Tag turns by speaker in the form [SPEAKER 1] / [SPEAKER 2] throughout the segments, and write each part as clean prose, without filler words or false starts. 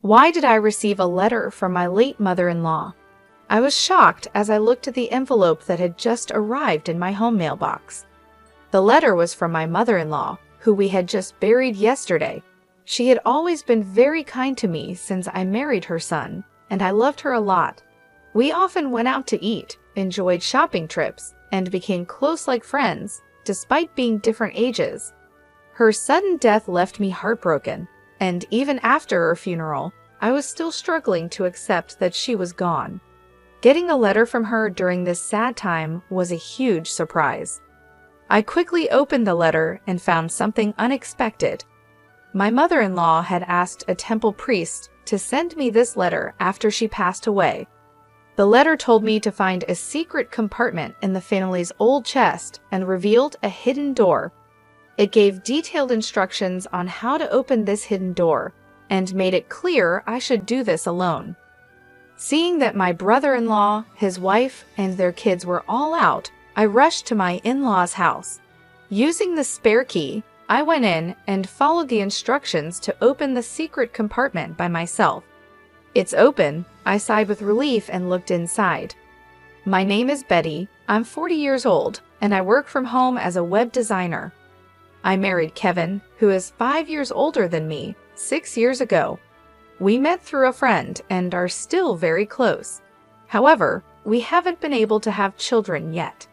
[SPEAKER 1] Why did I receive a letter from my late mother-in-law? I was shocked as I looked at the envelope that had just arrived in my home mailbox. The letter was from my mother-in-law, who we had just buried yesterday. She had always been very kind to me since I married her son, and I loved her a lot. We often went out to eat, enjoyed shopping trips, and became close like friends, despite being different ages. Her sudden death left me heartbroken, and even after her funeral, I was still struggling to accept that she was gone. Getting a letter from her during this sad time was a huge surprise. I quickly opened the letter and found something unexpected. My mother-in-law had asked a temple priest to send me this letter after she passed away. The letter told me to find a secret compartment in the family's old chest and revealed a hidden door. It gave detailed instructions on how to open this hidden door and made it clear I should do this alone. Seeing that my brother-in-law, his wife, and their kids were all out, I rushed to my in-laws' house. Using the spare key, I went in and followed the instructions to open the secret compartment by myself. "It's open," I sighed with relief and looked inside. "My name is Betty, I'm 40 years old, and I work from home as a web designer. I married Kevin, who is 5 years older than me, 6 years ago. We met through a friend and are still very close. However, we haven't been able to have children yet.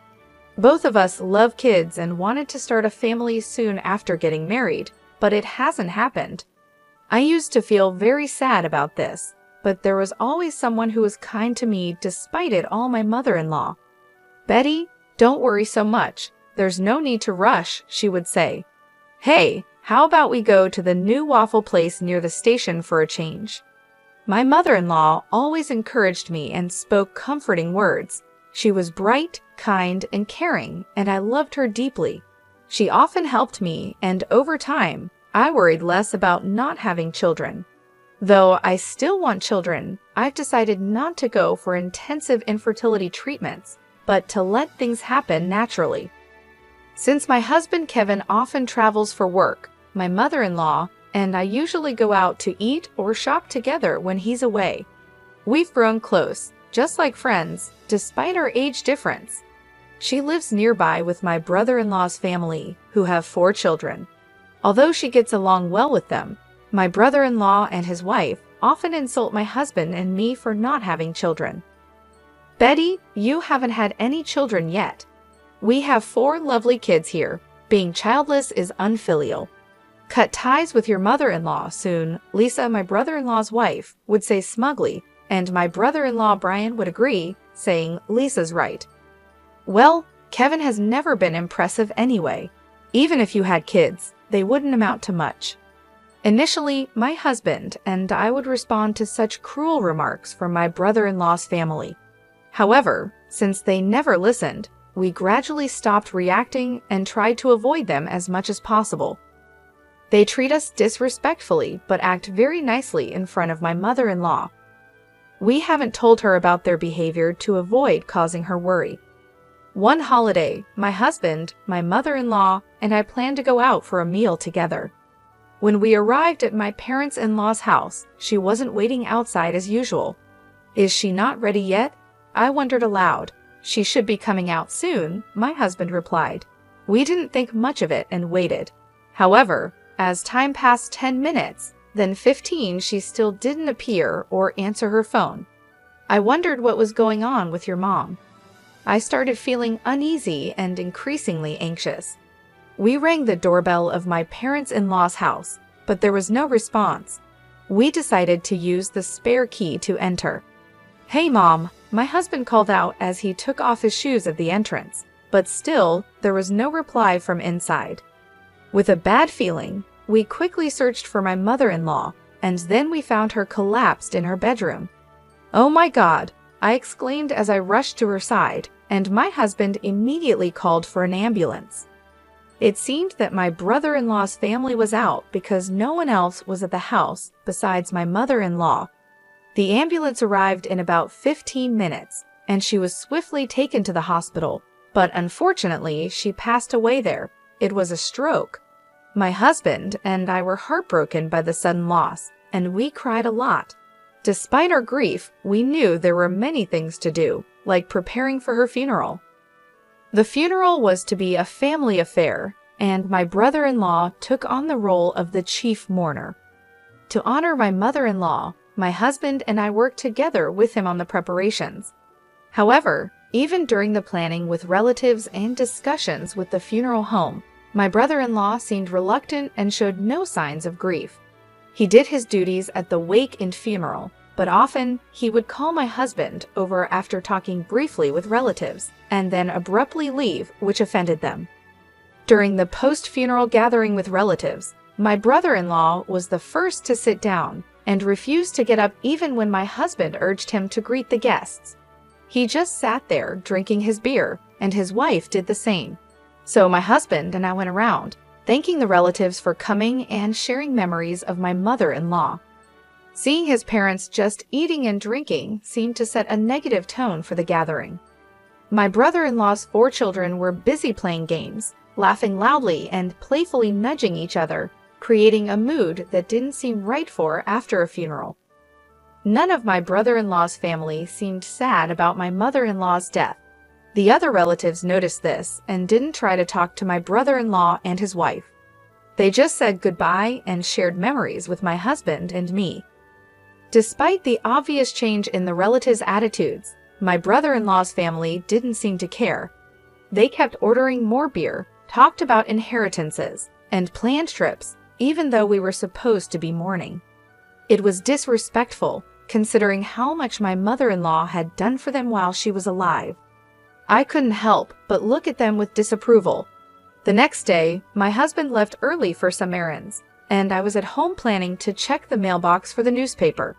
[SPEAKER 1] Both of us love kids and wanted to start a family soon after getting married, but it hasn't happened. I used to feel very sad about this, but there was always someone who was kind to me despite it all. My mother-in-law. "Betty, don't worry so much. There's no need to rush," she would say. "Hey, how about we go to the new waffle place near the station for a change?" My mother-in-law always encouraged me and spoke comforting words. She was bright, kind, and caring, and I loved her deeply. She often helped me, and over time, I worried less about not having children. Though I still want children, I've decided not to go for intensive infertility treatments, but to let things happen naturally. Since my husband Kevin often travels for work, my mother-in-law and I usually go out to eat or shop together when he's away. We've grown close, just like friends, despite our age difference. She lives nearby with my brother-in-law's family, who have 4 children. Although she gets along well with them, my brother-in-law and his wife often insult my husband and me for not having children. "Betty, you haven't had any children yet. We have 4 lovely kids here. Being childless is unfilial. Cut ties with your mother-in-law soon," Lisa, my brother-in-law's wife, would say smugly, and my brother-in-law Brian would agree, saying, "Lisa's right." Well, Kevin has never been impressive anyway. Even if you had kids, they wouldn't amount to much. Initially, my husband and I would respond to such cruel remarks from my brother-in-law's family. However, since they never listened, we gradually stopped reacting and tried to avoid them as much as possible. They treat us disrespectfully but act very nicely in front of my mother-in-law. We haven't told her about their behavior to avoid causing her worry. One holiday, my husband, my mother-in-law, and I planned to go out for a meal together. When we arrived at my parents-in-law's house, she wasn't waiting outside as usual. "Is she not ready yet?" I wondered aloud. "She should be coming out soon," my husband replied. We didn't think much of it and waited. However, as time passed 10 minutes, then 15, she still didn't appear or answer her phone. I wondered what was going on with your mom. I started feeling uneasy and increasingly anxious. We rang the doorbell of my parents-in-law's house, but there was no response. We decided to use the spare key to enter. "Hey, Mom," my husband called out as he took off his shoes at the entrance, but still, there was no reply from inside. With a bad feeling, we quickly searched for my mother-in-law, and then we found her collapsed in her bedroom. "Oh my God!" I exclaimed as I rushed to her side, and my husband immediately called for an ambulance. It seemed that my brother-in-law's family was out because no one else was at the house besides my mother-in-law. The ambulance arrived in about 15 minutes, and she was swiftly taken to the hospital, but unfortunately, she passed away there. It was a stroke. My husband and I were heartbroken by the sudden loss, and we cried a lot. Despite our grief, we knew there were many things to do, like preparing for her funeral. The funeral was to be a family affair, and my brother-in-law took on the role of the chief mourner. To honor my mother-in-law, my husband and I worked together with him on the preparations. However, even during the planning with relatives and discussions with the funeral home, my brother-in-law seemed reluctant and showed no signs of grief. He did his duties at the wake and funeral, but often he would call my husband over after talking briefly with relatives, and then abruptly leave, which offended them. During the post-funeral gathering with relatives, my brother-in-law was the first to sit down and refused to get up even when my husband urged him to greet the guests. He just sat there drinking his beer, and his wife did the same. So my husband and I went around, thanking the relatives for coming and sharing memories of my mother-in-law. Seeing his parents just eating and drinking seemed to set a negative tone for the gathering. My brother-in-law's 4 children were busy playing games, laughing loudly and playfully nudging each other, creating a mood that didn't seem right for after a funeral. None of my brother-in-law's family seemed sad about my mother-in-law's death. The other relatives noticed this and didn't try to talk to my brother-in-law and his wife. They just said goodbye and shared memories with my husband and me. Despite the obvious change in the relatives' attitudes, my brother-in-law's family didn't seem to care. They kept ordering more beer, talked about inheritances, and planned trips, even though we were supposed to be mourning. It was disrespectful, considering how much my mother-in-law had done for them while she was alive. I couldn't help but look at them with disapproval. The next day, my husband left early for some errands, and I was at home planning to check the mailbox for the newspaper.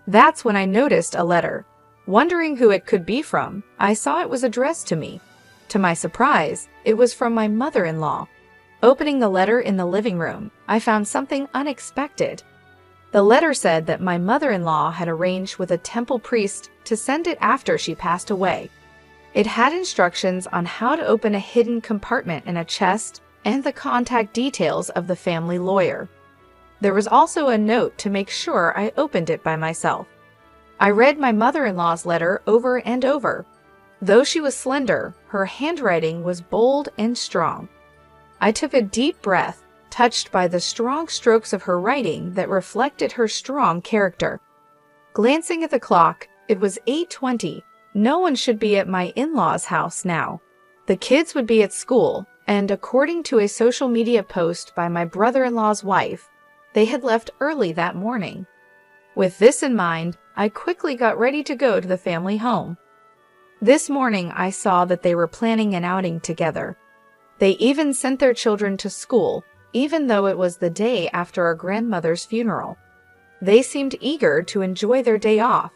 [SPEAKER 1] That's when I noticed a letter. Wondering who it could be from, I saw it was addressed to me. To my surprise, it was from my mother-in-law. Opening the letter in the living room, I found something unexpected. The letter said that my mother-in-law had arranged with a temple priest to send it after she passed away. It had instructions on how to open a hidden compartment in a chest and the contact details of the family lawyer. There was also a note to make sure I opened it by myself. I read my mother-in-law's letter over and over. Though she was slender, her handwriting was bold and strong. I took a deep breath, touched by the strong strokes of her writing that reflected her strong character. Glancing at the clock, it was 8:20. No one should be at my in-laws' house now. The kids would be at school, and according to a social media post by my brother-in-law's wife, they had left early that morning. With this in mind, I quickly got ready to go to the family home. This morning, I saw that they were planning an outing together. They even sent their children to school, even though it was the day after our grandmother's funeral. They seemed eager to enjoy their day off.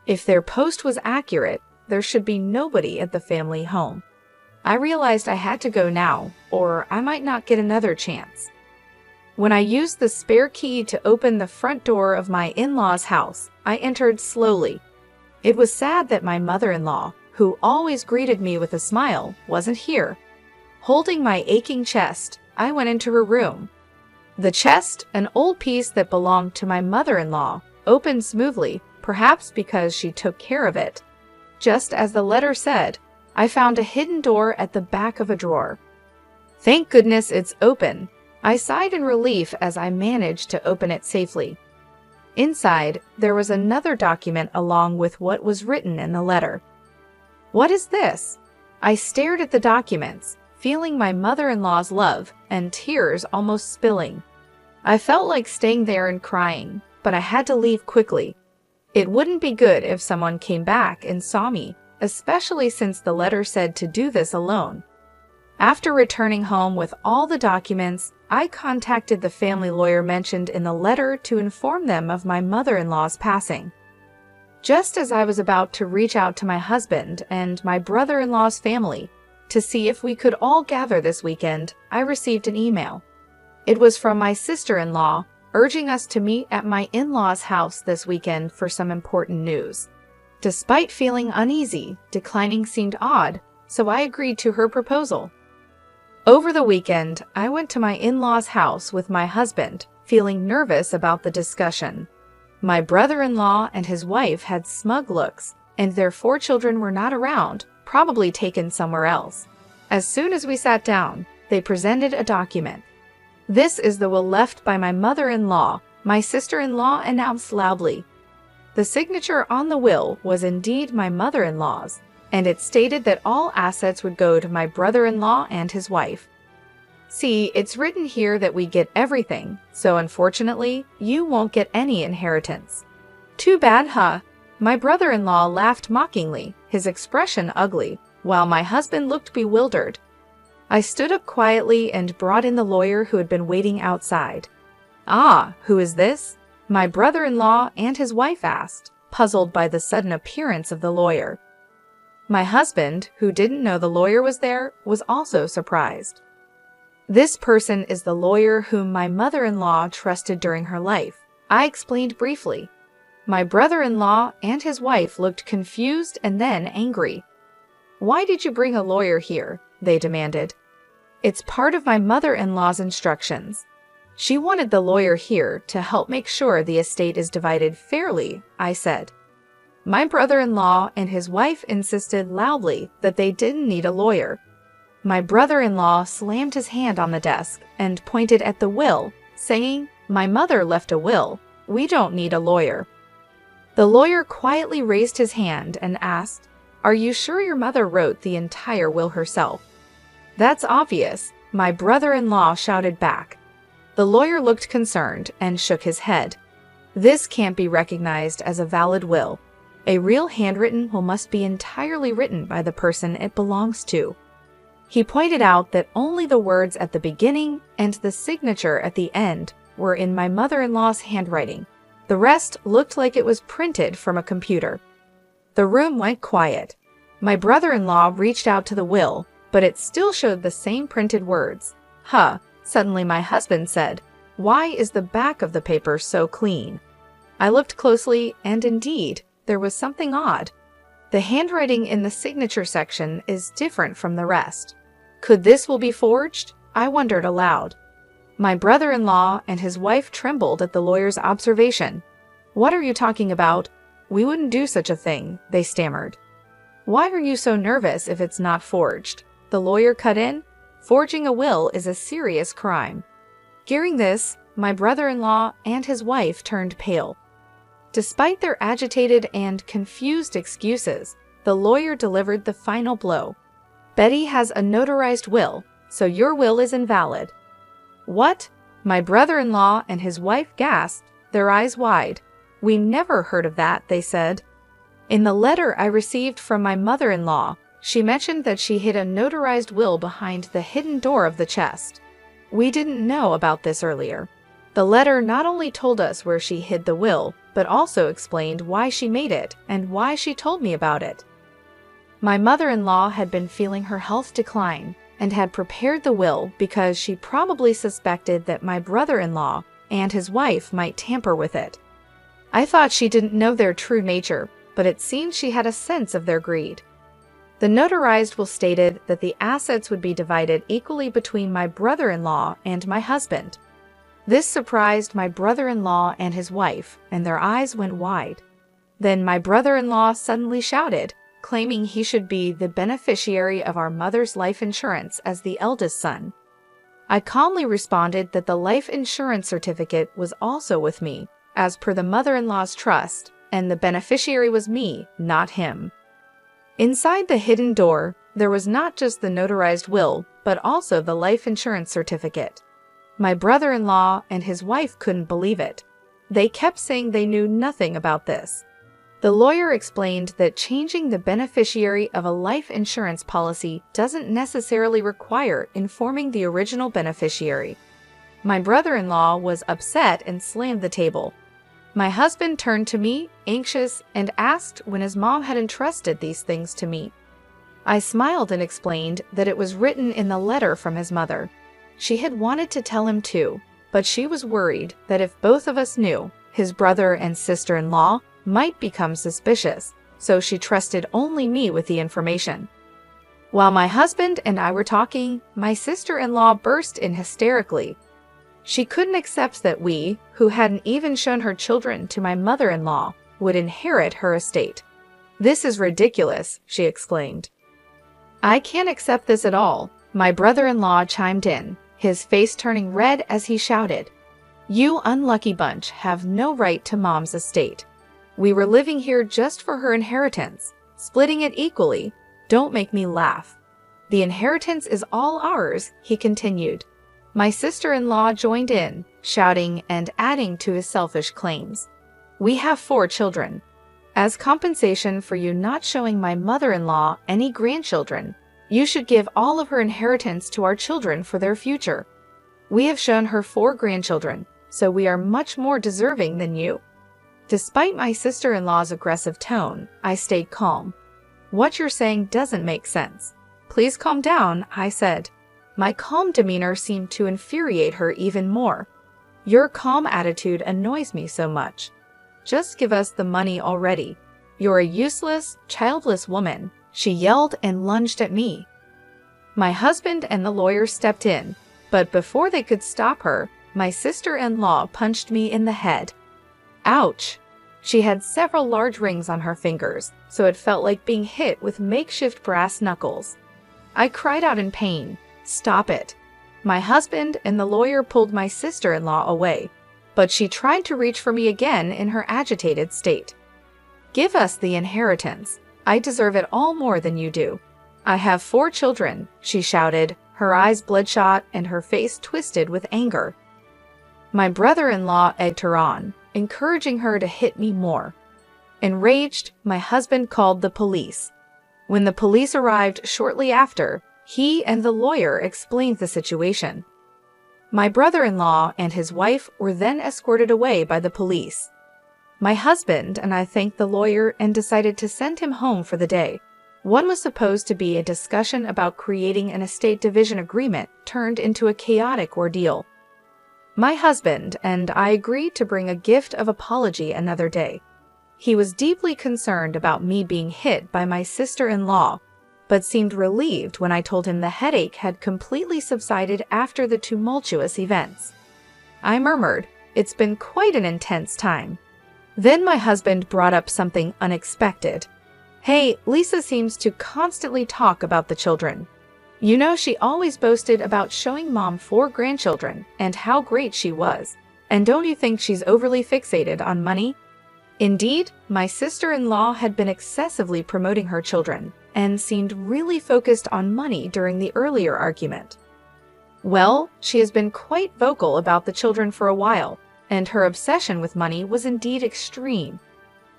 [SPEAKER 1] If their post was accurate, there should be nobody at the family home. I realized I had to go now, or I might not get another chance. When I used the spare key to open the front door of my in-laws' house, I entered slowly. It was sad that my mother-in-law, who always greeted me with a smile, wasn't here. Holding my aching chest, I went into her room. The chest, an old piece that belonged to my mother-in-law, opened smoothly, perhaps because she took care of it. Just as the letter said, I found a hidden door at the back of a drawer. Thank goodness it's open. I sighed in relief as I managed to open it safely. Inside, there was another document along with what was written in the letter. What is this? I stared at the documents, feeling my mother-in-law's love and tears almost spilling. I felt like staying there and crying, but I had to leave quickly. It wouldn't be good if someone came back and saw me, especially since the letter said to do this alone. After returning home with all the documents, I contacted the family lawyer mentioned in the letter to inform them of my mother-in-law's passing. Just as I was about to reach out to my husband and my brother-in-law's family to see if we could all gather this weekend, I received an email. It was from my sister-in-law, urging us to meet at my in-laws' house this weekend for some important news. Despite feeling uneasy, declining seemed odd, so I agreed to her proposal. Over the weekend, I went to my in-laws' house with my husband, feeling nervous about the discussion. My brother-in-law and his wife had smug looks, and their 4 children were not around, probably taken somewhere else. As soon as we sat down, they presented a document. "This is the will left by my mother-in-law," my sister-in-law announced loudly. The signature on the will was indeed my mother-in-law's, and it stated that all assets would go to my brother-in-law and his wife. "See, it's written here that we get everything, so unfortunately, you won't get any inheritance." "Too bad, huh?" My brother-in-law laughed mockingly, his expression ugly, while my husband looked bewildered. I stood up quietly and brought in the lawyer who had been waiting outside. "Ah, who is this?" my brother-in-law and his wife asked, puzzled by the sudden appearance of the lawyer. My husband, who didn't know the lawyer was there, was also surprised. "This person is the lawyer whom my mother-in-law trusted during her life," I explained briefly. My brother-in-law and his wife looked confused and then angry. "Why did you bring a lawyer here?" they demanded. "It's part of my mother-in-law's instructions. She wanted the lawyer here to help make sure the estate is divided fairly," I said. My brother-in-law and his wife insisted loudly that they didn't need a lawyer. My brother-in-law slammed his hand on the desk and pointed at the will, saying, "My mother left a will. We don't need a lawyer." The lawyer quietly raised his hand and asked, "Are you sure your mother wrote the entire will herself?" "That's obvious," my brother-in-law shouted back. The lawyer looked concerned and shook his head. "This can't be recognized as a valid will. A real handwritten will must be entirely written by the person it belongs to." He pointed out that only the words at the beginning and the signature at the end were in my mother-in-law's handwriting. The rest looked like it was printed from a computer. The room went quiet. My brother-in-law reached out to the will, but it still showed the same printed words. "Huh," suddenly my husband said. "Why is the back of the paper so clean?" I looked closely, and indeed, there was something odd. The handwriting in the signature section is different from the rest. Could this will be forged? I wondered aloud. My brother-in-law and his wife trembled at the lawyer's observation. "What are you talking about? We wouldn't do such a thing," they stammered. "Why are you so nervous if it's not forged?" the lawyer cut in. "Forging a will is a serious crime." Hearing this, my brother-in-law and his wife turned pale. Despite their agitated and confused excuses, the lawyer delivered the final blow. "Betty has a notarized will, so your will is invalid." "What?" my brother-in-law and his wife gasped, their eyes wide. "We never heard of that," they said. In the letter I received from my mother-in-law, she mentioned that she hid a notarized will behind the hidden door of the chest. We didn't know about this earlier. The letter not only told us where she hid the will, but also explained why she made it and why she told me about it. My mother-in-law had been feeling her health decline and had prepared the will because she probably suspected that my brother-in-law and his wife might tamper with it. I thought she didn't know their true nature, but it seemed she had a sense of their greed. The notarized will stated that the assets would be divided equally between my brother-in-law and my husband. This surprised my brother-in-law and his wife, and their eyes went wide. Then my brother-in-law suddenly shouted, claiming he should be the beneficiary of our mother's life insurance as the eldest son. I calmly responded that the life insurance certificate was also with me, as per the mother-in-law's trust, and the beneficiary was me, not him. Inside the hidden door, there was not just the notarized will, but also the life insurance certificate. My brother-in-law and his wife couldn't believe it. They kept saying they knew nothing about this. The lawyer explained that changing the beneficiary of a life insurance policy doesn't necessarily require informing the original beneficiary. My brother-in-law was upset and slammed the table. My husband turned to me, anxious, and asked when his mom had entrusted these things to me. I smiled and explained that it was written in the letter from his mother. She had wanted to tell him too, but she was worried that if both of us knew, his brother and sister-in-law might become suspicious, so she trusted only me with the information. While my husband and I were talking, my sister-in-law burst in hysterically. She couldn't accept that we, who hadn't even shown her children to my mother-in-law, would inherit her estate. "This is ridiculous," she exclaimed. "I can't accept this at all," my brother-in-law chimed in, his face turning red as he shouted. "You unlucky bunch have no right to Mom's estate. We were living here just for her inheritance, splitting it equally. Don't make me laugh. The inheritance is all ours," he continued. My sister-in-law joined in, shouting and adding to his selfish claims. "We have 4 children. As compensation for you not showing my mother-in-law any grandchildren, you should give all of her inheritance to our children for their future. We have shown her 4 grandchildren, so we are much more deserving than you." Despite my sister-in-law's aggressive tone, I stayed calm. "What you're saying doesn't make sense. Please calm down," I said. My calm demeanor seemed to infuriate her even more. "Your calm attitude annoys me so much. Just give us the money already. You're a useless, childless woman," she yelled and lunged at me. My husband and the lawyer stepped in, but before they could stop her, my sister-in-law punched me in the head. Ouch! She had several large rings on her fingers, so it felt like being hit with makeshift brass knuckles. I cried out in pain. "Stop it." My husband and the lawyer pulled my sister-in-law away, but she tried to reach for me again in her agitated state. "Give us the inheritance. I deserve it all more than you do. I have 4 children," she shouted, her eyes bloodshot and her face twisted with anger. My brother-in-law egged her on, encouraging her to hit me more. Enraged, my husband called the police. When the police arrived shortly after, he and the lawyer explained the situation. My brother-in-law and his wife were then escorted away by the police. My husband and I thanked the lawyer and decided to send him home for the day. What was supposed to be a discussion about creating an estate division agreement turned into a chaotic ordeal. My husband and I agreed to bring a gift of apology another day. He was deeply concerned about me being hit by my sister-in-law, but seemed relieved when I told him the headache had completely subsided after the tumultuous events. I murmured, "It's been quite an intense time." Then my husband brought up something unexpected. "Hey, Lisa seems to constantly talk about the children. You know, she always boasted about showing Mom 4 grandchildren and how great she was. And don't you think she's overly fixated on money?" Indeed, my sister-in-law had been excessively promoting her children and seemed really focused on money during the earlier argument. "Well, she has been quite vocal about the children for a while, and her obsession with money was indeed extreme.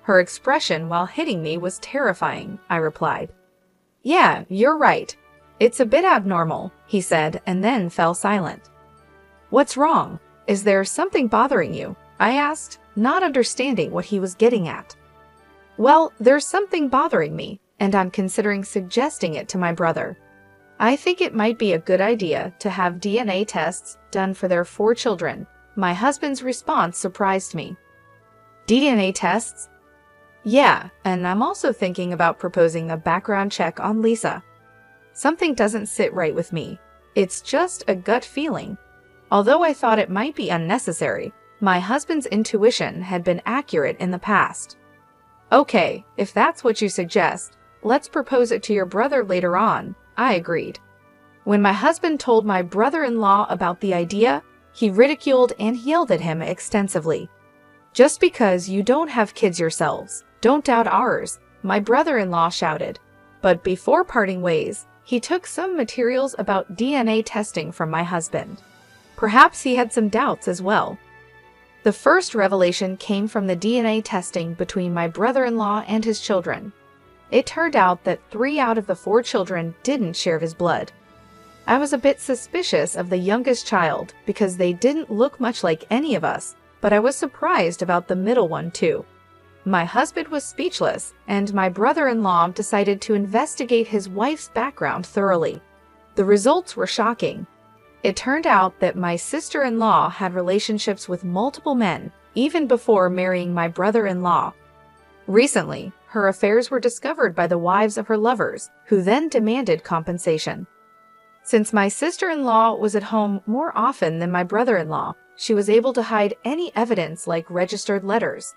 [SPEAKER 1] Her expression while hitting me was terrifying," I replied. "Yeah, you're right. It's a bit abnormal," he said, and then fell silent. "What's wrong? Is there something bothering you?" I asked, not understanding what he was getting at. "Well, there's something bothering me, and I'm considering suggesting it to my brother. I think it might be a good idea to have DNA tests done for their 4 children." My husband's response surprised me. "DNA tests?" "Yeah, and I'm also thinking about proposing a background check on Lisa. Something doesn't sit right with me. It's just a gut feeling." Although I thought it might be unnecessary, my husband's intuition had been accurate in the past. "Okay, if that's what you suggest, let's propose it to your brother later on," I agreed. When my husband told my brother-in-law about the idea, he ridiculed and yelled at him extensively. "Just because you don't have kids yourselves, don't doubt ours," my brother-in-law shouted. But before parting ways, he took some materials about DNA testing from my husband. Perhaps he had some doubts as well. The first revelation came from the DNA testing between my brother-in-law and his children. It turned out that 3 out of the 4 children didn't share his blood. I was a bit suspicious of the youngest child because they didn't look much like any of us, but I was surprised about the middle one too. My husband was speechless, and my brother-in-law decided to investigate his wife's background thoroughly. The results were shocking. It turned out that my sister-in-law had relationships with multiple men, even before marrying my brother-in-law. Recently, her affairs were discovered by the wives of her lovers, who then demanded compensation. Since my sister-in-law was at home more often than my brother-in-law, she was able to hide any evidence like registered letters.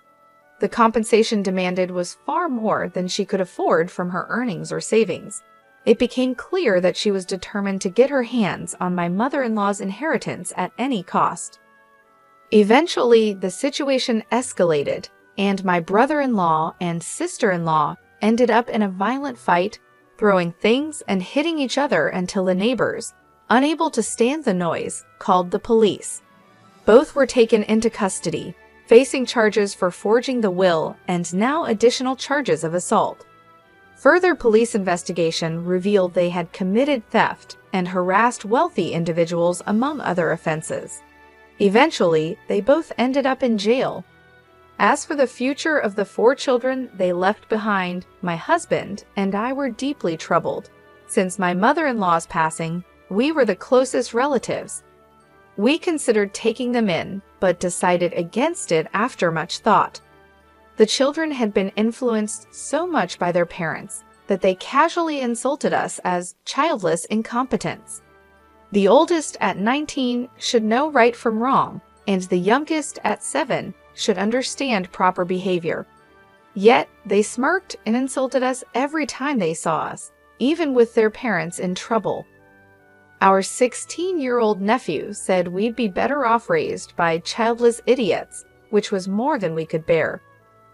[SPEAKER 1] The compensation demanded was far more than she could afford from her earnings or savings. It became clear that she was determined to get her hands on my mother-in-law's inheritance at any cost. Eventually, the situation escalated, and my brother-in-law and sister-in-law ended up in a violent fight, throwing things and hitting each other until the neighbors, unable to stand the noise, called the police. Both were taken into custody, facing charges for forging the will and now additional charges of assault. Further police investigation revealed they had committed theft and harassed wealthy individuals among other offenses. Eventually, they both ended up in jail. As for the future of the 4 children they left behind, my husband and I were deeply troubled. Since my mother-in-law's passing, we were the closest relatives. We considered taking them in, but decided against it after much thought. The children had been influenced so much by their parents that they casually insulted us as childless incompetents. The oldest at 19 should know right from wrong, and the youngest at 7 should understand proper behavior. Yet, they smirked and insulted us every time they saw us, even with their parents in trouble. Our 16-year-old nephew said we'd be better off raised by childless idiots, which was more than we could bear.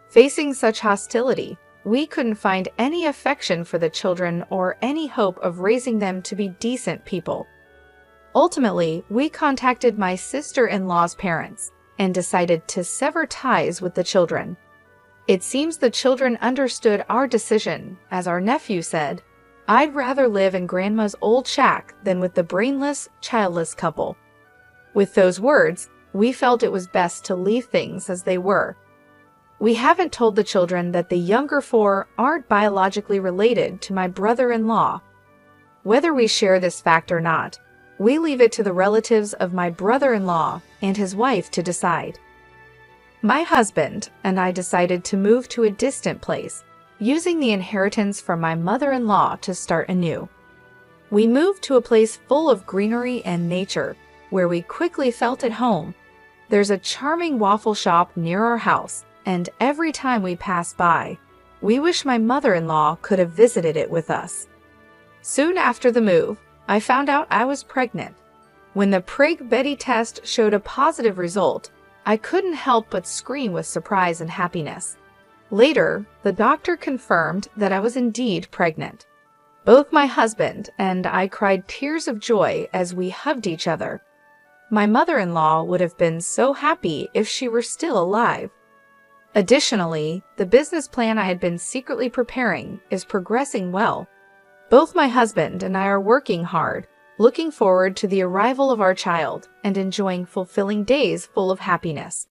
[SPEAKER 1] Facing such hostility, we couldn't find any affection for the children or any hope of raising them to be decent people. Ultimately, we contacted my sister-in-law's parents and decided to sever ties with the children. It seems the children understood our decision, as our nephew said, "I'd rather live in Grandma's old shack than with the brainless, childless couple." With those words, we felt it was best to leave things as they were. We haven't told the children that the younger 4 aren't biologically related to my brother-in-law. Whether we share this fact or not, we leave it to the relatives of my brother-in-law and his wife to decide. My husband and I decided to move to a distant place, using the inheritance from my mother-in-law to start anew. We moved to a place full of greenery and nature, where we quickly felt at home. There's a charming waffle shop near our house, and every time we pass by, we wish my mother-in-law could have visited it with us. Soon after the move, I found out I was pregnant. When the Prig-Betty test showed a positive result, I couldn't help but scream with surprise and happiness. Later, the doctor confirmed that I was indeed pregnant. Both my husband and I cried tears of joy as we hugged each other. My mother-in-law would have been so happy if she were still alive. Additionally, the business plan I had been secretly preparing is progressing well. Both my husband and I are working hard, looking forward to the arrival of our child and enjoying fulfilling days full of happiness.